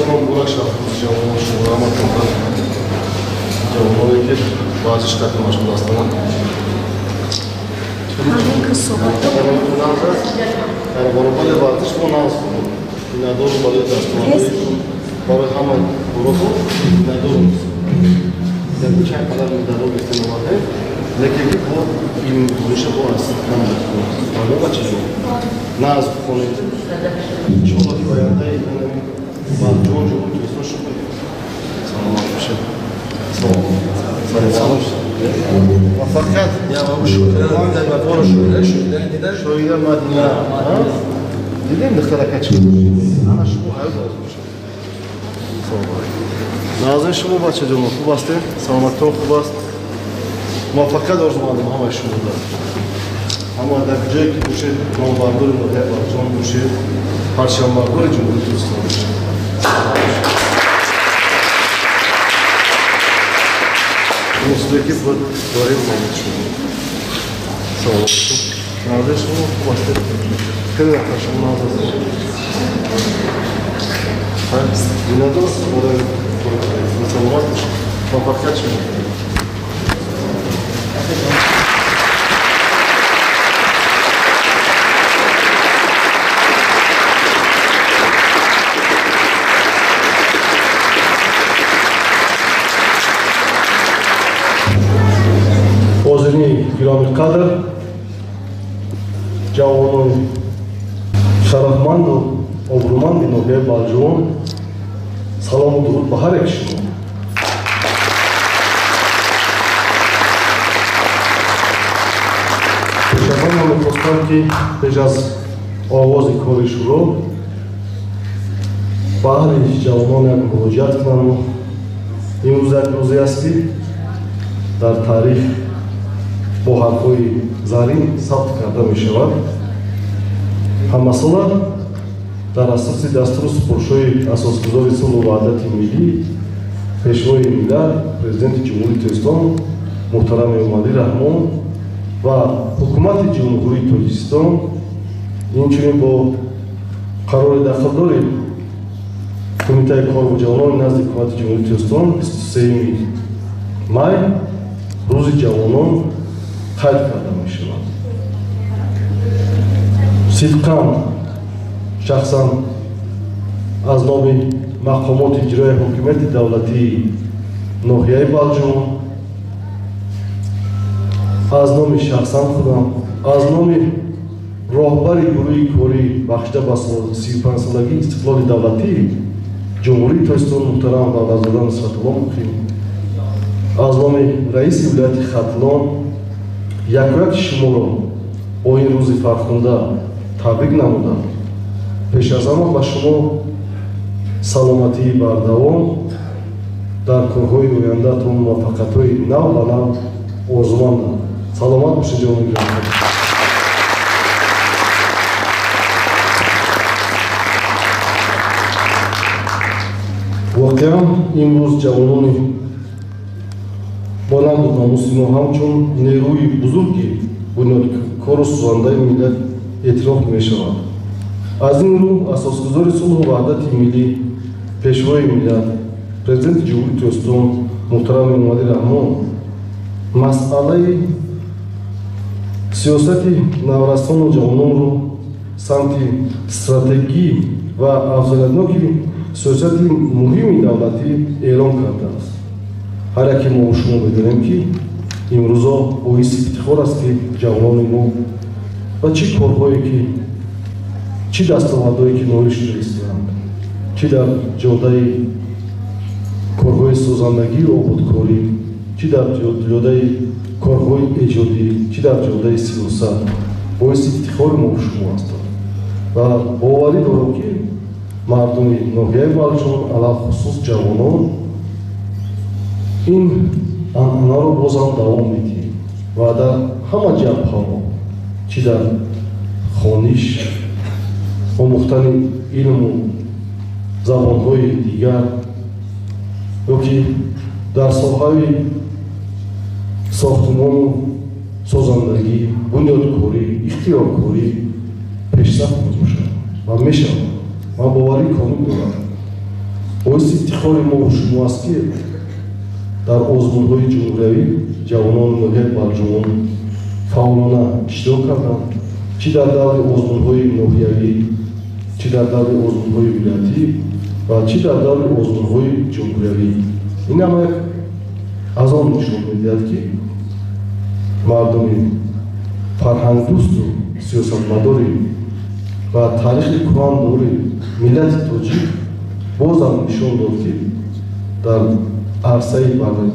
تمام بولاش رفتیم جوان شما هم تمام جوانی که بازش کردیم ماشون داستان. همین که صحبت کنیم. در برابر بازش ما ناز کنیم. ندارم برای داستان. برای همه برابر ندارم. در چند کلام ندارم استعماله. لیکن که با این روشه با است کم میکنه. حالا بچه جو ناز کنید. شما که آینده ایکنیم با جون تویستون شده. سلام باشه. سلام. موفقیت. یا بابا شکر. ما برو شکر. شویده مدینه. دیدیم دختر کچی. انا شما هر باز میشه. نازن شما بچه جو خوب هستی؟ سلامتون خوب است؟ موفقیت آرزو می‌کنم همه شما دارم. اما در جایی که باشه نامبردار مدیر برجام باشه پرچمبردار جمهوری اسلامی باشه. مسئله که بود داریم نامید شما. سلام علیکم. نازه شما خوب هستی؟ خیلی وقت شما نازه هست. این نداست برای سلامت باشه. موفقیت شما. گرامی قدر جوانان شرفمند و ابرومند نوحه بالجوان سلام و درود به هر یک شما. پیش از آن می‌خواستم که پیش از آغاز کار شروع به اهل جوانان یک مراجعت کنم. امروز یک روزی است که در تاریخ با حرف‌های زرین ثبت کرده می‌شود. هم‌مسئله در اساس دستور سپرشوی اساسگذار صلح و وحدت ملی پیشوای ملت پرزیدنت جمهوری تاجیکستان محترم امامعلی رحمان و حکومت جمهوری تاجیکستان اینچنین با قرار داخلدار کمیته کار با جوانان نزد حکومت جمهوری تاجیکستان 23 مای روز جوانان قید کرده می شود. صدقاً شخصاً از نام مقامات اجرای حکومت دولتی ناحیه بالجوان از نام شخصاً خودم از نام راهبر گروه کاری بخشیده به 35 سالگی استقلال دولتی جمهوری تاجیکستان محترم دولتزاده نصرت الله مقیم از نام رئیس ولایت ختلان یک شما را با این روز فرخنده تبریک نمودم. پیش از همه به شما سلامتی بردوام در کارهای آینده‌تون موفقیت‌های نو و نو آرزومندم. سلامت باشید جوان گرامی. واقعا امروز جوانان بلند و ناموسی ما همچون نیروی بزرگی بنیادکار و سازنده ملت اعتراف می‌شود. از این رو اساسگذار صلح و وحدت ملی پیشوای ملت پرزیدنت جمهوری تاجیکستان محترم امامعلی رحمان مسئله سیاست نورستان و جوانان رو سمت استراتژی و افزایش‌ناک سیاست مهم دولتی اعلام کرده است. هر یک ما شما بدانیم که امروزا باعث افتخار است که جوانان ما و چه کارهایی که چه دستاوردهایی که نوشته شده رسیدند چه در جاده کارهای سازندگی و آبادکاری چه در جاده کارهای ایجادی چه در جاده سیاست باعث افتخار ما شما است و باوری دارم که مردم ناحیه بالجوان علاوه خصوص جوانان این آنها رو بازم دوام میدیم و در همه جبهه‌ها چه در خوانش آموختن علم و زبان‌های دیگر یا که در ساحه‌های ساختمان و سازندگی بنیادکاری اختیارکاری پیشرفت می‌باشد و می‌شود. من باوری کامل دارم боиси ифтихори мо шумо аст ки дар озмунҳои ҷумҳуриявӣ ҷавонони ноҳияи балҷумон фаъолона иштирок карданд, чӣ дар даври озмунҳои ноҳиявӣ, чӣ дар даври озмунҳои вилоятӣ ва чӣ дар даври озмунҳои ҷумҳуриявӣ. ин ҳама як аз он нишон медиҳад ки мардуми фарҳангдӯсту сиёсатмадори ва таърихи кӯҳандори миллати тоҷик бозам нишон дод ки дар арсаи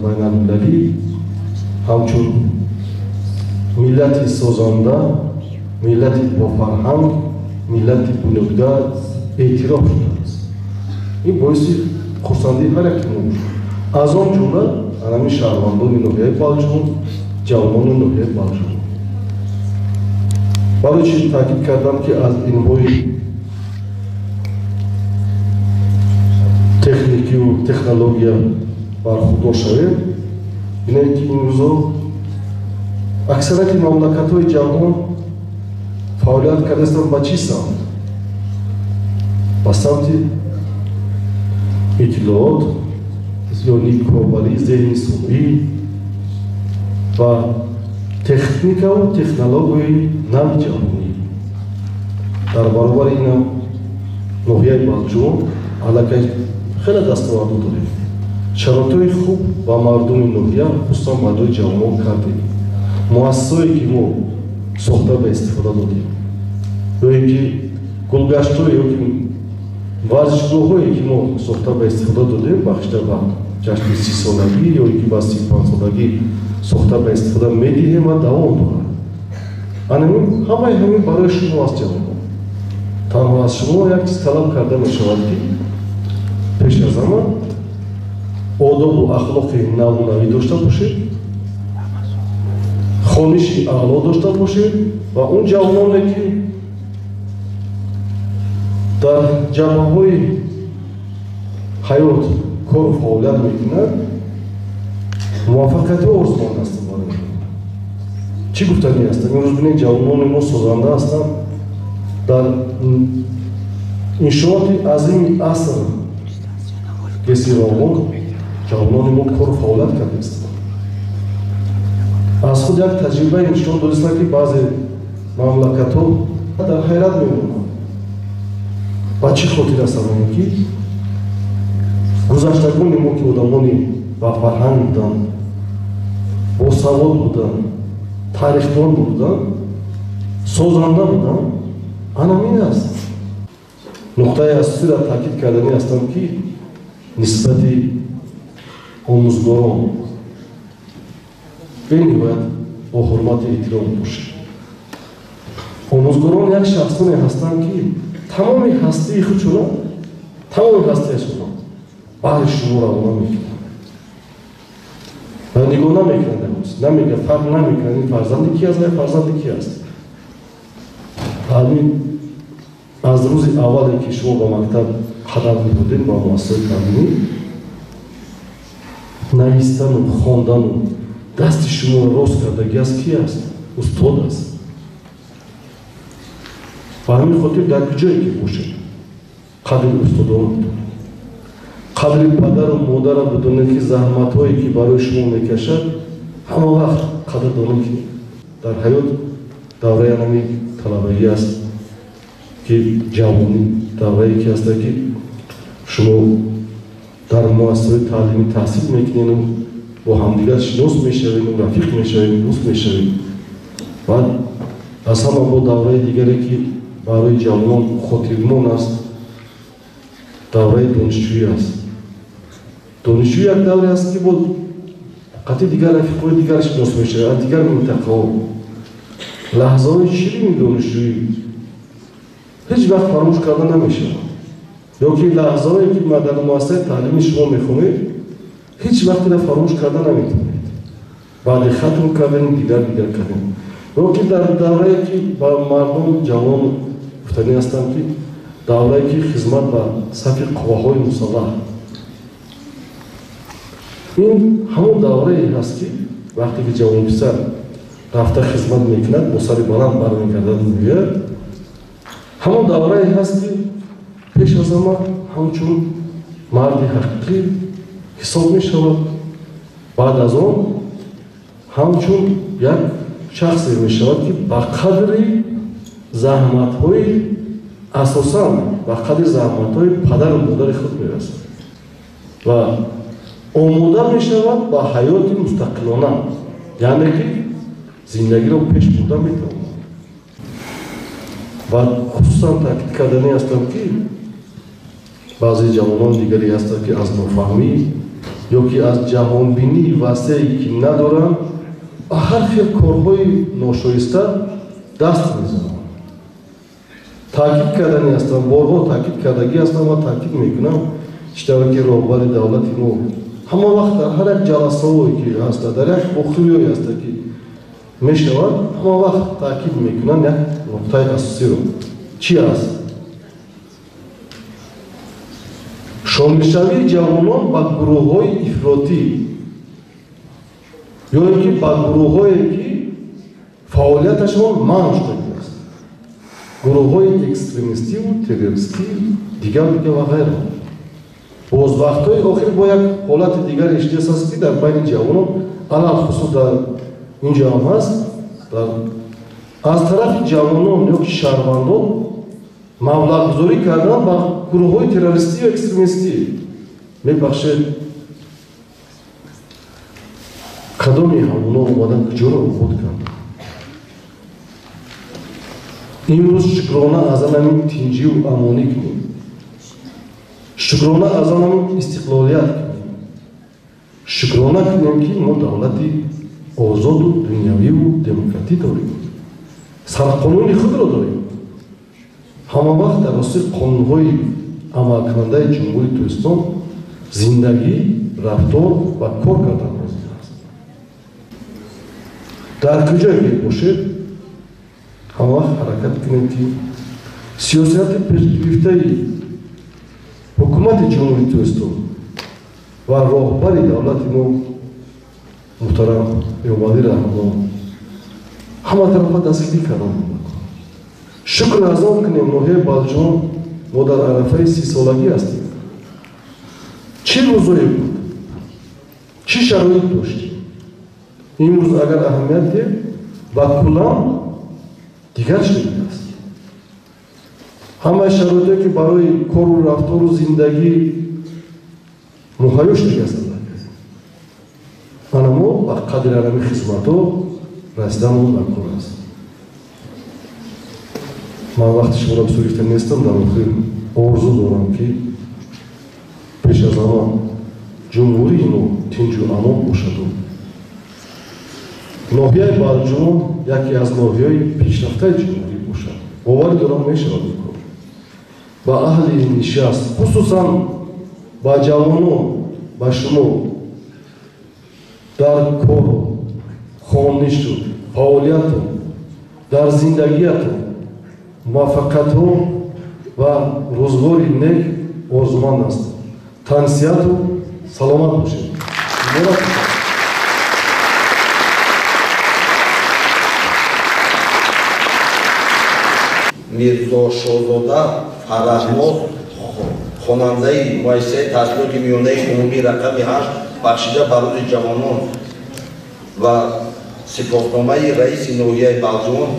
байналмилалӣ ҳамчун миллати созанда, миллати бофарҳанг, миллати бунёдгар эътироф шудааст. ин боиси хурсандии ҳар яке мо буд. аз он ҷумла анами шаҳрвандони ноҳияи балҷумон, ҷавонони ноҳияи балҷумон. барои чӣ таъкид кардам ки аз илмҳои техникию технология бархурдор шавем, ине ки ин рӯзо аксарияти мамлакатҳои ҷаҳон фаъолият кардастанд ба чӣ самт? ба самти иттилоот, зиёни кӯҳбарӣ, зеҳни сунъӣ ва техникаву технологияи нави ҷаҳонӣ. дар баробари инам ноҳияи балҷумон аллакай хеле дастовардо дорем. шароитҳои хуб ба мардуми ноҳия, хусусан мардуми ҷавонон кардем. муассисое ки мо сохта ба истифода додем, ёе ки гулгаштҳое ё ки варзишгоҳҳое ки мо сохта ба истифода додем, бахшида ба ҷашни 30-солагӣ ё ки ба 35-солагӣ сохта ба истифода медиҳем ва давом дорад. анамин ҳамаи ҳамин барои шумо аст ҷавонон. танҳо аз шумо як чиз талаб карда мешавад ки пеш аз ҳама одобу ахлоқи намунавӣ дошта бошед, хониши аъло дошта бошед ва он ҷавононе ки дар ҷабҳаҳои ҳаёт кору фаъолият мекунад, муваффақиятҳо орзуманд ҳастанд барои мо. чӣ гуфтанӣ ҳастанд? имрӯз бинед ҷавонони мо созанда ҳастанд, дар иншооти азими аср гесиромон ҷавонони мо кору фаъолият кардастанд. аз худ як таҷрибаи нишон додистанд ки баъзе мамлакатҳо дар ҳайрат мемонанд. ба чӣ хотир ҳастанд? ки гузаштагони мо ки одамони ба фарҳанг буданд, босавод буданд, таърихдон буданд, созанда буданд, анамин аст. нуқтаи асосиро таъкид кардани ҳастанд ки нисбати омӯзгорон бениҳоят бо ҳурмати эҳтиром бошед. омӯзгорон як шахсоне ҳастанд ки тамоми ҳастии худшона, тамоми ҳастияшона баҳри шумо равона мекунанд ва нигоҳ намекунанд, намегӯяд, фарқ намекунанд ин фарзанди ки аст ва фарзанди ки аст. ҳамин аз рӯзи аввале ки шумо ба мактаб қадам мебурдед, ба муассисаи таълимӣ, навистану хондану дасти шуморо рост кардаги аст ки аст? устод аст. ба ҳамин хотир дар куҷое ки бошед, қадри устодона бидонед, қадри падару модарро бидонед ки заҳматҳое ки барои шумо мекашад, ҳама вақт қадр донед ки дар ҳаёт давраи ҳамин талабагӣ аст ки ҷавонӣ, даврае ки аст ки шумо дар муассисаҳои таълимӣ таҳсил мекунед, бо ҳамдигар шинос мешавед, рафиқ мешавед, дӯст мешавед. баъд аз ҳама бо давраи дигаре ки барои ҷавонон хотирмон аст, давраи донишҷӯӣ аст. донишҷӯӣ як давре аст ки бо қатъи дигар рафиқҳои дигар шинос мешавед, аз дигар минтақаҳо. лаҳзаҳои ширини донишҷӯӣ ҳеҷ вақт фаромӯш карда намешавад. ё ки лаҳзаҳое ки дар муассисаи таълимӣ шумо мехонед, ҳеҷ вақтиро фаромӯш карда наметавонед. баъди хатм кардани дигар кардем. ё ки дар даврае ки ба мардум ҷавон гуфтанӣ ҳастанд ки даврае ки хизмат ба сафи қувваҳои мусаллаҳ. ин ҳамон даврае ҳаст ки вақте ки ҷавонписар рафта хизмат мекунад, бо сари баланд бармегардад меояд, ҳамон даврае ҳаст ки пеш аз ҳама ҳамчун марди ҳақиқӣ ҳисоб мешавад. баъд аз он ҳамчун як шахсе мешавад ки ба қадри заҳматҳои асосан ба қадри заҳматҳои падару модари худ мерасад ва омода мешавад ба ҳаёти мустақилона, яъне ки зиндагиро пеш бурда метавонад. ва хусусан таъкид кардани ҳастам ки баъзе ҷавонон дигаре ҳастанд ки аз нофаҳмӣ ё ки аз ҷаҳонбинии васеъ ки надоранд ба ҳар хел корҳои ношоиста даст мезананд. таъкид кардани ҳастам, борҳо таъкид кардагӣ ҳастам ва таъкид мекунам иштаве ки роҳбари давлати мо ҳама вақт дар ҳар як ҷаласаҳое ки ҳаста, дар як бохӯриҳое ҳаста ки мешавад, ҳама вақт таъкид мекунам як нуқтаи асосиро. чӣ аст? шомилшавии ҷавонон ба гурӯҳҳои ифротӣ ё ин ки ба гурӯҳҳое ки фаъолияташон манъ шудааст, гурӯҳҳои экстремистиву террористӣ дигар ва ғайра. бозвақтҳои охир бо як ҳолати дигар эштиёс аст ки дар байни ҷавонон алахусус дар инҷо ҳам ҳаст, аз тарафи ҷавонон ё ки шаҳрвандон маблағгузорӣ кардан ба гурӯҳҳои террористӣ ё экстремистӣ. мебахшед кадоми ҳамоно омадан куҷоро обод кардан? имрӯз шукрона аз анами тинҷиву амонӣ кунем, шукрона аз анами истиқлолият кунем, шукрона кунем ки мо давлати озоду дунявиву демократӣ дорем, сарқонуни худро дорем. ҳама вақт дар ости қонунҳои амалкунандаи ҷумҳури Туркистон зиндагӣ, рафтор ва кор кардан лозим аст. дар куҷое ки бошед, ҳама вақт ҳаракат кунем ки сиёсати пешгирифтаи ҳукумати ҷумҳури Туркистон ва роҳбари давлати мо муҳтарам Эмомалӣ Раҳмон ҳама тарафа дастгирӣ кардан. шукр аз он кунем ноҳияи Балҷон мо дар арафаи 30 солагӣ ҳастем. чӣ рӯзое буд? чӣ шароит доштем? имрӯз агар аҳамият диҳем ба куллан дигар шудааст. ҳамаи шароитое ки барои кору рафтору зиндагӣ муҳайё шудааст. ана мо ба қадри анами хизматҳо расиданмон накор аст. ман вақти шуморо бисёр гирифта нестам, дар охир орзу дорам ки пеш аз ҳама ҷумҳурии мо тинҷу амон бошаду ноҳияи Балҷон яке аз ноҳияҳои пешрафтаи ҷумҳурӣ бошад. боварӣ дорам мешавад ин кор. ба аҳли нишаст, хусусан ба ҷавонон, ба шумо дар кор, хонишу, фаъолияту, дар зиндагияту муваффақиятҳо ва рӯзгори нек орзуманд аст. тансияту саломат бошед. мирзо Шозода Фараҳмод, хонандаи муассисаи таҳсилоти миёнаи умумӣ рақами 8 бахшида ба рӯзи ҷавонон ва сипосномаи раиси ноҳияи Балҷон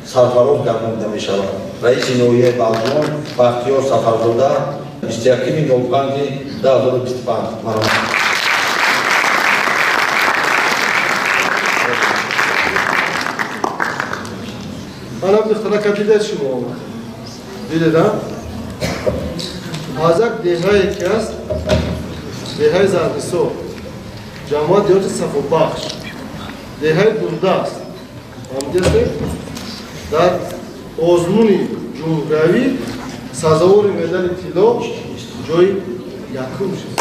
сарфароз гардонида мешавад. раиси ноҳияи Балҷон Бахтиёр Сафарзода 21/05/2025. манам духтарака дидед шумо дидедам аз як деҳае ки аст, деҳаи Зардисо, ҷамоат ёти Сафобахш, деҳаи Дурда аст. ҳамдестед дар озмуни ҷумҳуравӣ сазовори медали тилло ҷои якум шуд.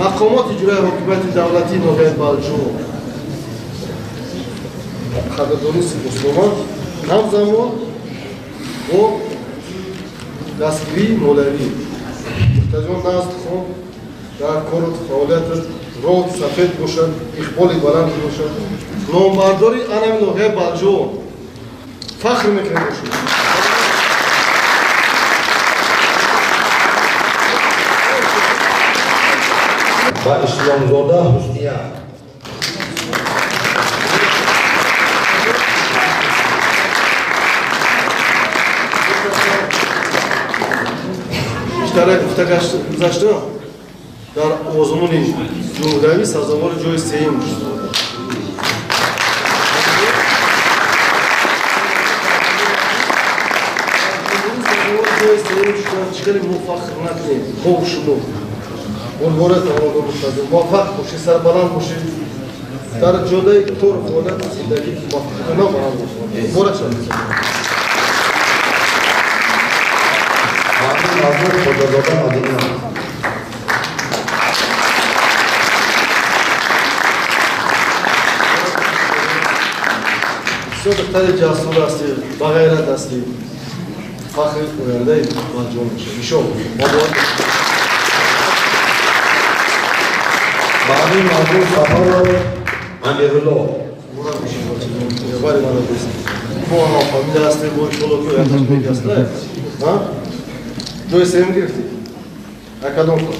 мақомоти иҷрои ҳокимияти давлати ноҳияи Балҷон қадрдони сипоснома ҳамзамон бо дастгирии молиявӣ муҳтаҷон назд хон дар кору фаъолият رود سفید باشد، اقبال بلند باشد. نامبرداری انم نوحه بالجو فخر میکنه باشد. و اسلامزاده حسنیه. بیشتر گذشته در آزمون جمهوری سزاوار جای سیم شد. جای سیم شد چکلی مفخر نکنیم خوب شدو اون موفق باشی سربلند باشی در جدای طور حالت زندگی موفق نباشی بورد شد ممنون خدازاده مدینه بسیار دختر جسور هستی با غیرت هستی فخر کننده مجموع میشه ایشون ممنون ممنون سفر امیرالله باری من دوست با هم فامیل هستی با شلو که یادش میگسته ها جای سیم گرفتی اکادم کن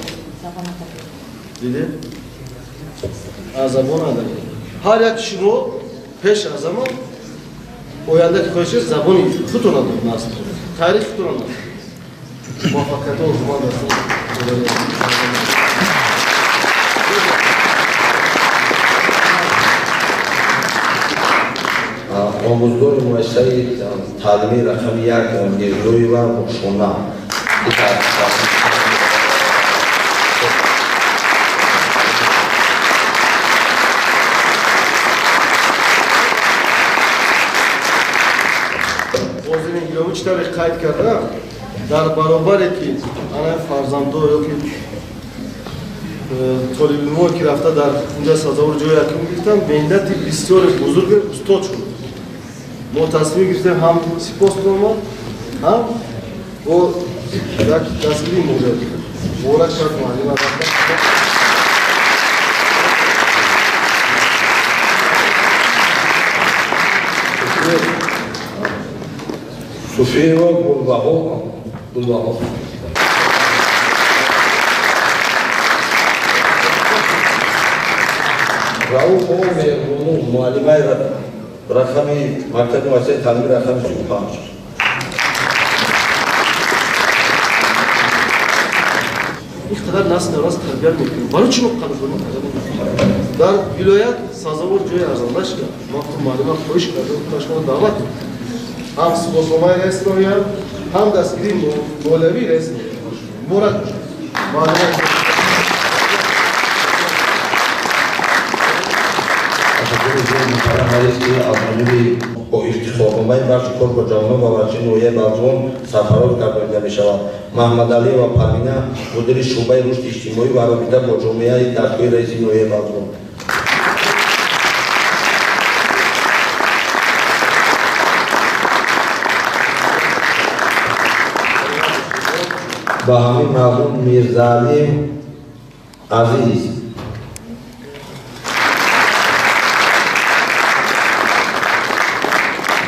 دیدی از زبان نداری هر یک شما پیش از زمان اوینده که خواهیش زبانی خودتون نداری ناست تاریخ خودتون نداری موفقیت ها زمان دستی آموزگار مؤسسه تعلیمی رقم 1 نیروی و شما وزیر گرامی چطور قید کرده در برابری که انا فرزندو یا که طالب علم که رفته در اونجا سزاوار جای یکم گرفتن به علت بسیار بزرگ استاد شد ما تصمیم گرفتیم هم سپاس کنم هم و یک دستگیری موجود مورد شد معلم صوفی و گلبها رؤوف و معلمه رقم مکتب مؤسسه تعلیمی رقم 35 اینقدر نسل راست تربیت میکنیم برای چی مقدم کنیم در ولایت سازمان جای ارزانده شده مکتب معلمان خواهش کرده تاشکان دعوت هم سپاسنامه رئیس نویان هم دستگیری مولوی رئیس مورد با افتخارنامه بخش کار با جامعه و بخش نوعی بلجون سرفراز گردانیده می شود. محمد علی و پروینه مدیر شعبه رشد اجتماعی و رابطه با جامعه دستگاه رئیس نوعی بلجون. با همین مردم میرزعلی عزیز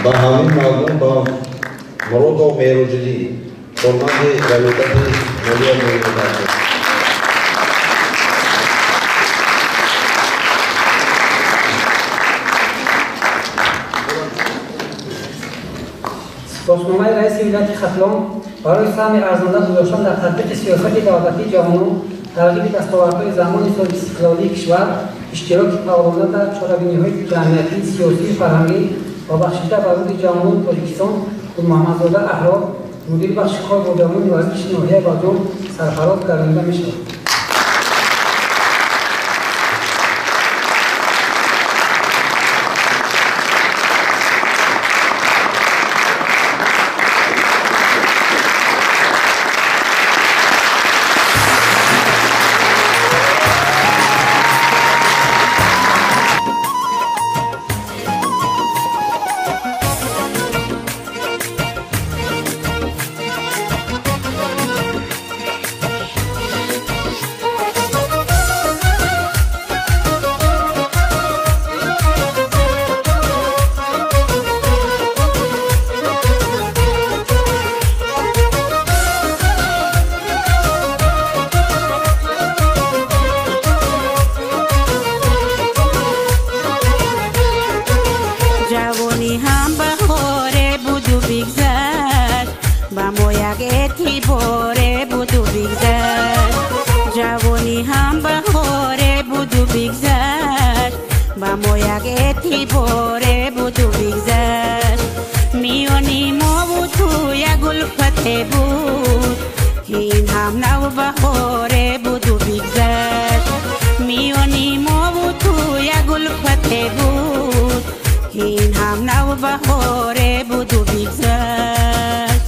با همین مردم با مراد و مهروجلی فرمانده رابطه ملی ملی سپاسنامه رئیس ولایت ختلان برای سهم ارزنده گذاشتن در تطبیق سیاست دولتی جهانی ترغیب دستاوردهای زمان استقلالی کشور اشتراک فعالانه در چاره‌بینی‌های جمعیتی سیاسی فرهنگی و بخشیده بر روی جهانی تاجیکستان و محمدزاده احرار مدیر بخش کار با جامعه ورزش ناحیه بلجون سرفراز گردانیده می‌شود. با ما یک اعتباره بود و بگذشت میانی ما و تو یک الفته بود این هم نو بهاره بود و بگذشت میانی ما و تو یک الفته بود این هم نو بهاره بود و بگذشت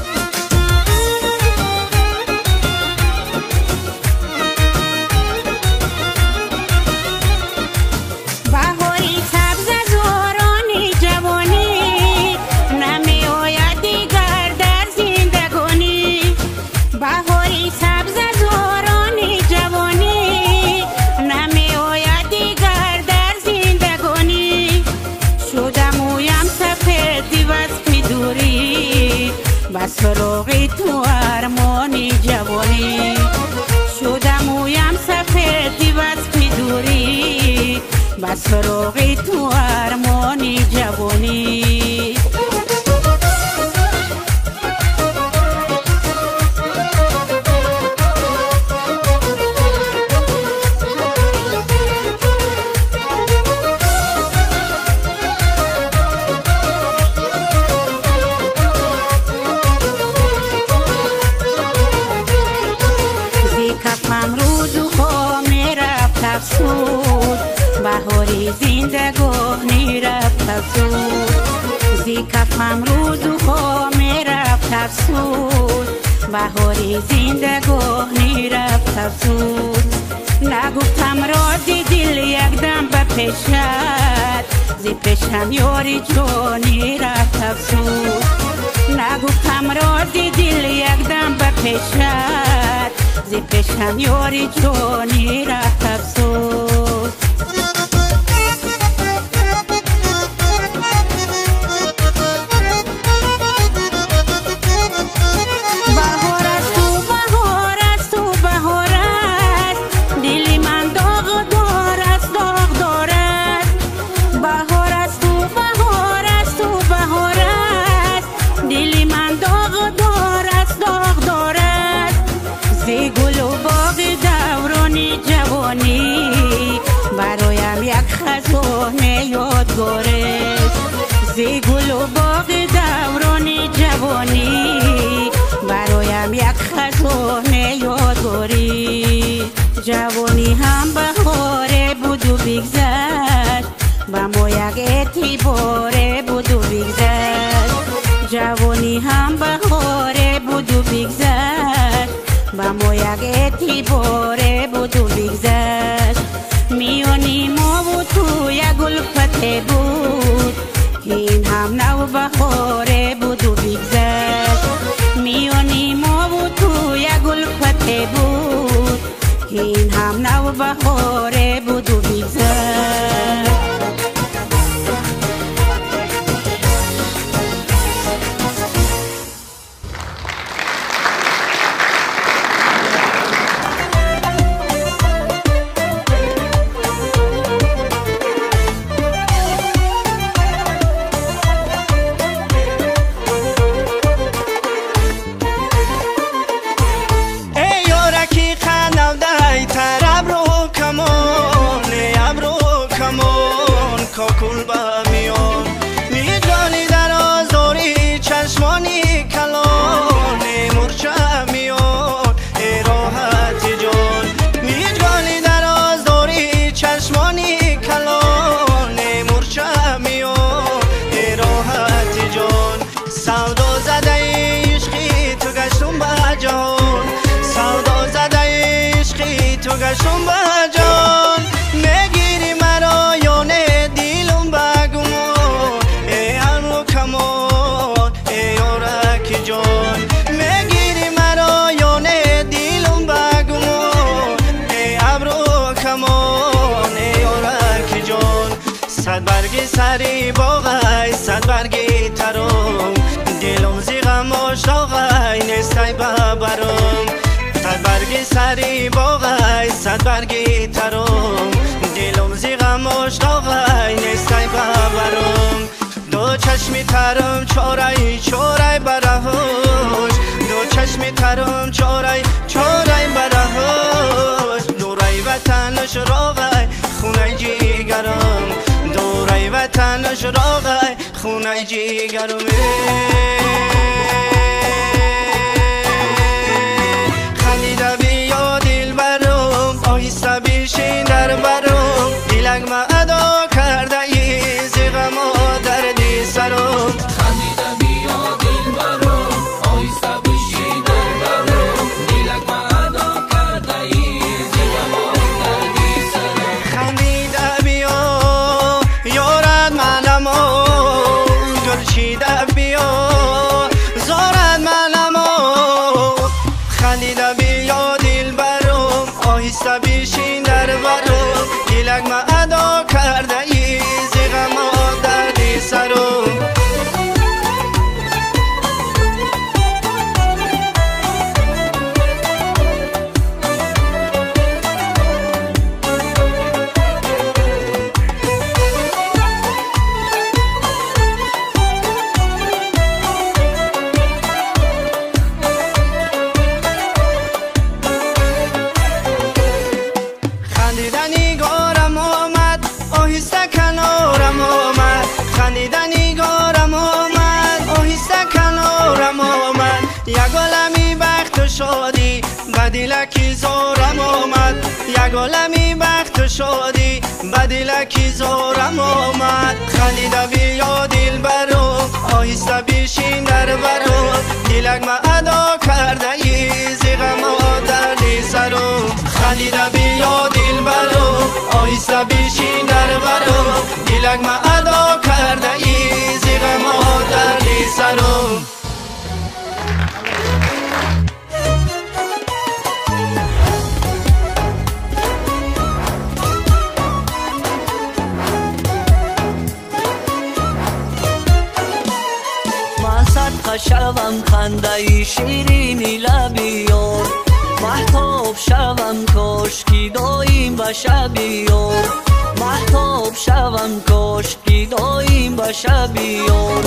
بهاری سبز زورانی جوانی نمی آید دیگر در زندگانی بهاری سبز زورانی جوانی نمی آید دیگر در زندگانی شدم اویم سفید وصف دوری بس فراغی تو ارمانی جوانی شدم اویم سفید وصف دوری بس فراغی تو ارمانی جوانی کفم روزو ها میرفت افسود بهاری زندگانی رفت افسود زی کفم روزو ها میرفت افسود بهاری زندگانی رفت افسود نگفتم رازی دل یک دم به پیشت زی پیشم یاری جانی رفت افسود نگفتم رازی دل یک دم به پیشت زی پیشم یاری جانی رفت افسود بهار است و بهار است و بهار است دل من داغ دار است داغ دارد بهار است و بهار است و بهار است دل من داغ دار است داغ دارد زی گل و باغ دوران جوانی برایم یک خزان یادگار است زی گل و باغ دوران جوانی برایم یک خزان یادگاری جوانی هم بهاره بود و بگذشت با ما یک اعتباره بود و بگذشت جوانی هم بهاره بود و بگذشت با ما یک اعتباره بود و بگذشت میانی ما و تو یک الفته بود این هم نو بهاره بود و بگذشت میانی ما و تو یک الفته بود این هم نو بهاره بود و بگذشت کاکل با میان میدانی در آزاری چشمانی کلان مرچه میان ای راحت جان میدانی در آزاری چشمانی کلان مرچه میان ای راحت جان سودا زده عشقی تو گشتم به جان سودا زده عشقی تو گشتم به جان میگیری مرا یانه صد برگی سری باغای صد برگی ترم دلم زی غم مشتاقای نیستی ببرم صد برگی سری باغای صد برگی ترم دلم زی غم مشتاقای نیستی ببرم دو چشمی ترم چارای چارای برهوش دو چشمی ترم چارای چارای برهوش دورای وطنش راغای خونه جیگرم شراغ خونه جیگرمی خندیده بیا دل برم آهسته بیشین در برم دیلک ما ادا کرده ای زیغم و دردی سرم خندیده بیا دل برم آهسته بیشین در برم دیلک ما ادا کرده ای زیغم و دردی سرم خندیده بیا یارت منم و گلچیده بیا زارت منم و خندیده بیا دل برم آهسته بیشین در برم دیلک ما ادا کرده ای زیغم و دردی سرم خندیدنی گارم آمد آهسته کنارم آمد خندیدنی گارم آمد آهسته کنارم آمد یک عالمی بخت و شادی به دلکی زارم آمد یک عالمی بخت و شادی به دلکی زارم آمد خندیده بیا دل برم آهسته بیشین در برم دلک ما ادا کرده ای زیغم و دردی سرم خندیده بیا دل برم آهسته بیشین در برم دلک ما ادا کرده ای زیغم و دردی سرم شوم خنده شیرینی لبی یار محتاب شوم کاشکی دایم به شبی یار محتاب شوم کاشکی دایم به شبی یار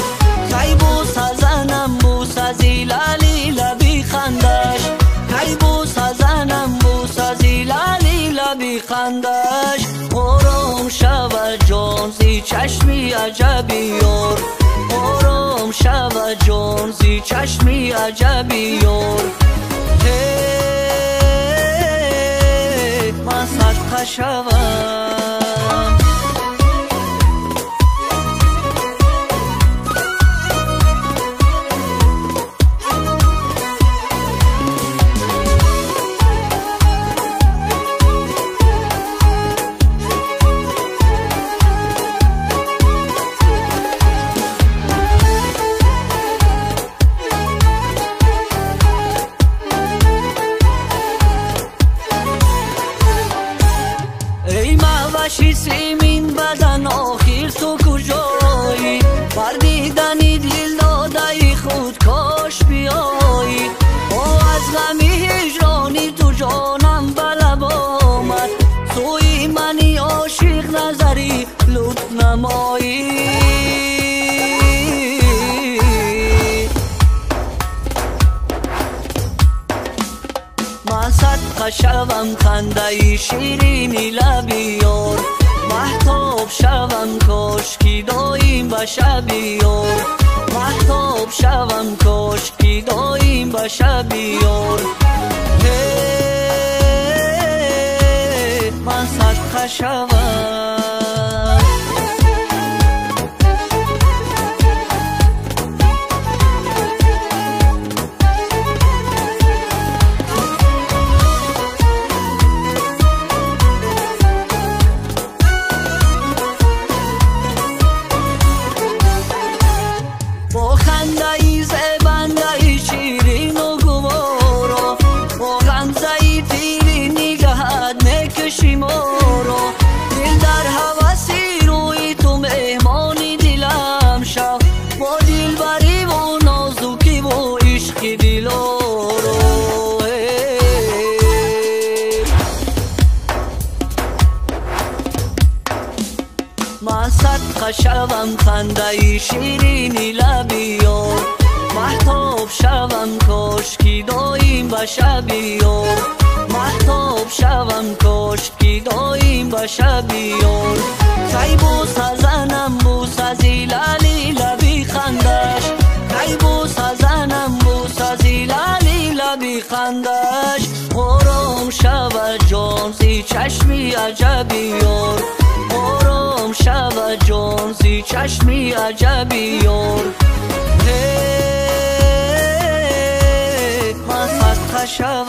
کی بوس زنم بوس زیلالی لبی خندش کی بوس زنم بوس زیلالی لبی خندش آرام شود جان زی چشمی عجبی یار آرام شود جان زی چشمی عجبی یار من صدقه شوم وحشی سیمین بدن آخر تو کجایی بردیدنی دل داده خود کاش بیایی او از غمی هجرانی تو جانم بلب آمد سوی منی عاشق نظری لطف نمایی من صدقه شوم خنده شیرینی لبی یار محتاب شوم کاشکی دایم به شبی یار محتاب شوم کاشکی دایم به شبی یار من صدقه شوم شوم خنده شیرینی لبی یار محتاب شوم کاشکی دایم به شبی یار محتاب شوم کاشکی دایم به شبی یار کی بوس زنم بوس چشمی عجبی یار آرام شود جان زی چشمی عجبی یار من فتح شوم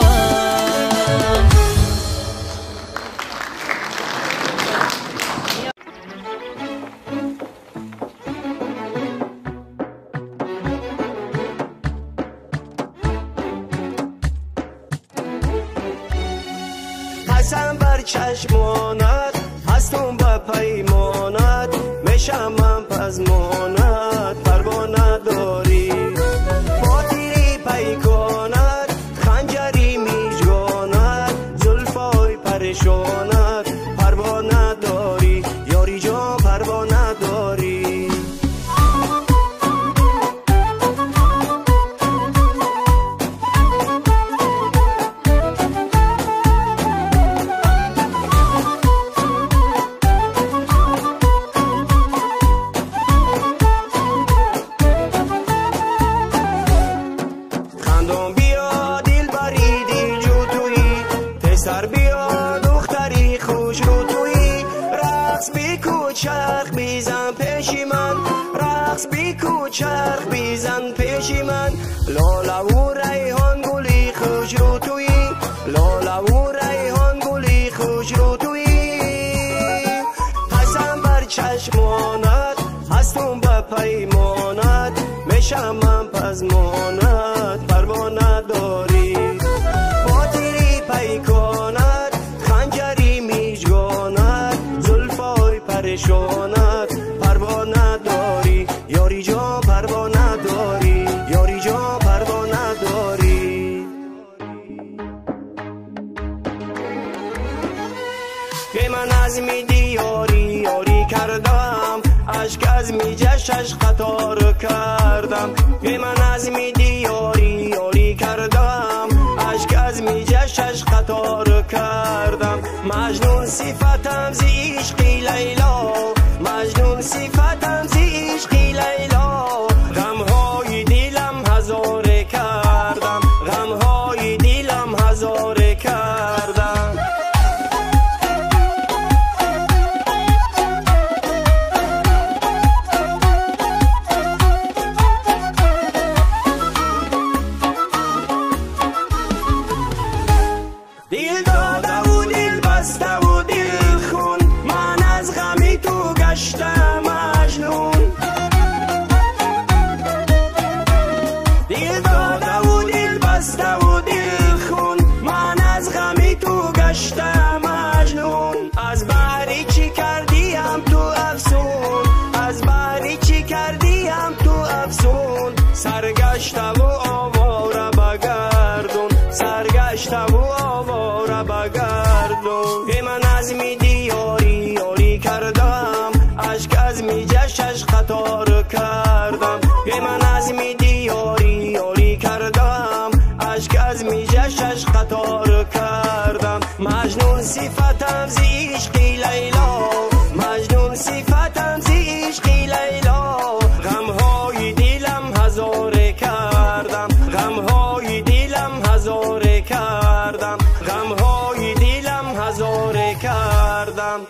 قسم بر چشمانت هستم به پیمانت میشم من پزمانت پروانه داری باطری پیکانت خنجری میجانت زلفای پریشانت پروانه داری یاری جان پروانه داری چرخ بیزن پیشی من رقص بیکو چرخ بیزن پیشی من لاله و ریحان گلی خوش رو توی لاله و ریحان گلی خوش رو توی قسم بر چشمانت هستم به پیمانت میشم من پزمانت پروانه داری باطری پیکانت خنجری میجگانت زلفای پریشانت پروانه داری یاری جان پروانه داری یاری جان پروانه داری که من از میدی یاری یاری کردم عشق از می جشش قطار کردم که من از میدی یاری یاری کردم عشق از می جشش قطار کردم مجنون صفتم زی عشقی لیلا مجنون صفتم زی عشقی لیلا غمهای دلم هزاره کردم غمهای دلم هزاره کردم دل داده و دل بسته و دل خون من از غمی تو گشتم مجنون دل داده و دل بسته و دل خون من از غمی تو گشتم مجنون از بحری چی کردیم تو افسون از بحری چی کردیم تو افسون سرگشته و آواره بگردون سرگشته و آواره بگردون که من از میدی یاری یاری کردم عشق از می جشش قطار کردم که من از میدی یاری یاری کردم عشق از می جشش قطار کردم مجنون صفتم زی عشقی لیلا مجنون صفتم زی عشقی لیلا غمهای دلم هزاره کردم غمهای دلم هزاره کردم غمهای دلم هزاره کردم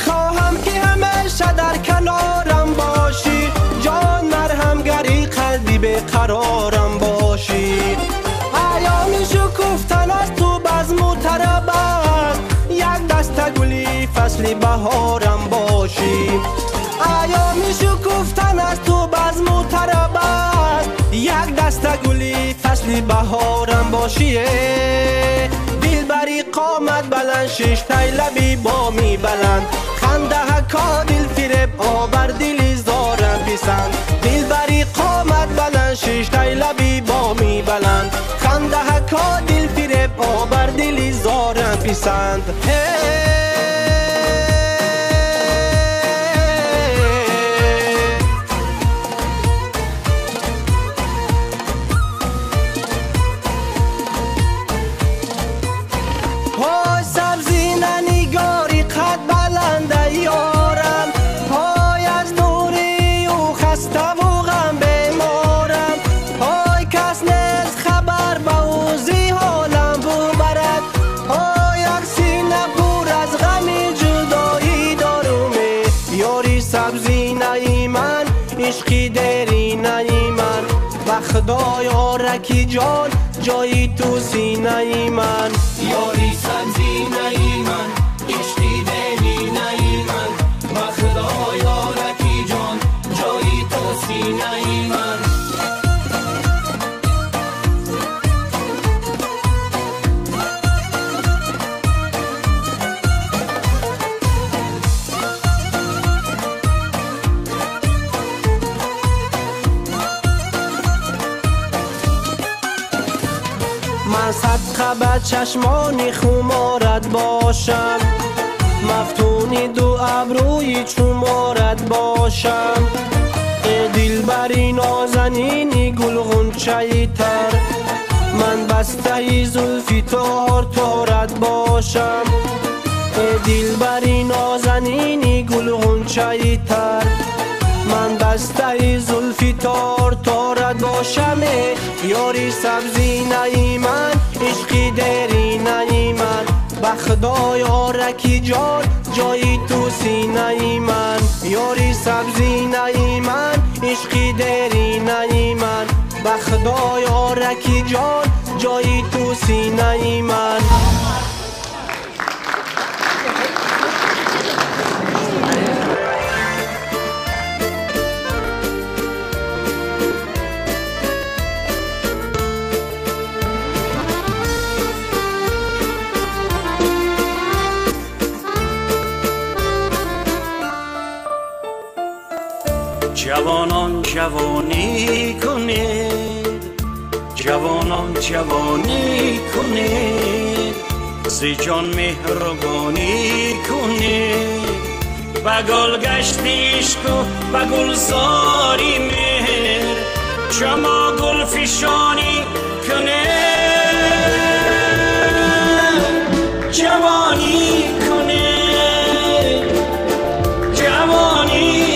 خواهم که همیشه در کنارم باشی جان مرهمگری قلبی به قرارم باشی ایام شکفتن از تو بزم و طرب است یک دسته گلی فصل بهارم باشی ایام شکفتن از تو بزم و طرب است یک دسته گلی فصل بهارم باشی دلبری قامت بلند شش تای لبی بامی بلند خنده کا دل فریب آور دلی زارم پسند دلبری قامت بلند شش تای لبی بامی بلند خنده کا دل فریب آور دلی زارم پسند سبزینه من عشقی درینه من و خدای آرکی جان جایی تو سینه من یاری سبزینه من عشقی درینه من و خدای آرکی جان جایی تو سینه من من صدقه به چشمان خمارت باشم مفتونی دو ابروی چمارت باشم دلبری نازنینی گل غنچه‌ای تر من بسته زلفی تار تارت باشم دلبری نازنینی گل غنچه‌ای تر من بسته زلفی تار تارت باشم یاری سبزینه من عشقی درینه من به خدای آرکی جان جایی تو سینه من یاری سبزینه من عشقی درینه من به خدای آرکی جان جایی تو سینه من جوانان جوانی کنید جوانان جوانی کنید زی جان مهربانی کنید با گل گشتی عشق و با گلزاری مهر شما گل فشانی کنید جوانی کنید جوانی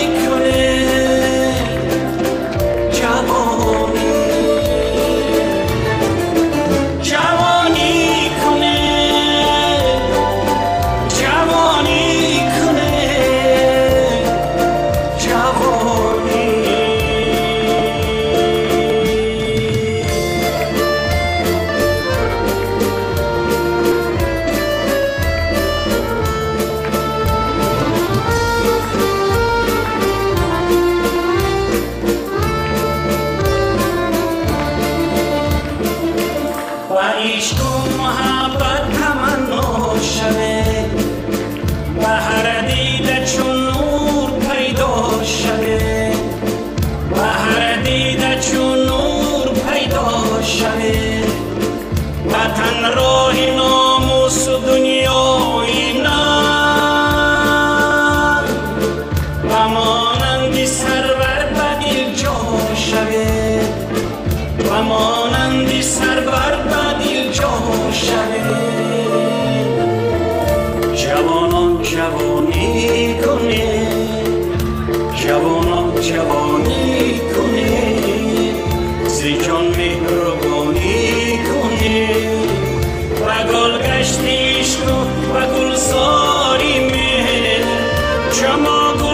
جوانی کنید زی جان مهربانی کنید و گل گشتی عشق و گلزاری مهر شما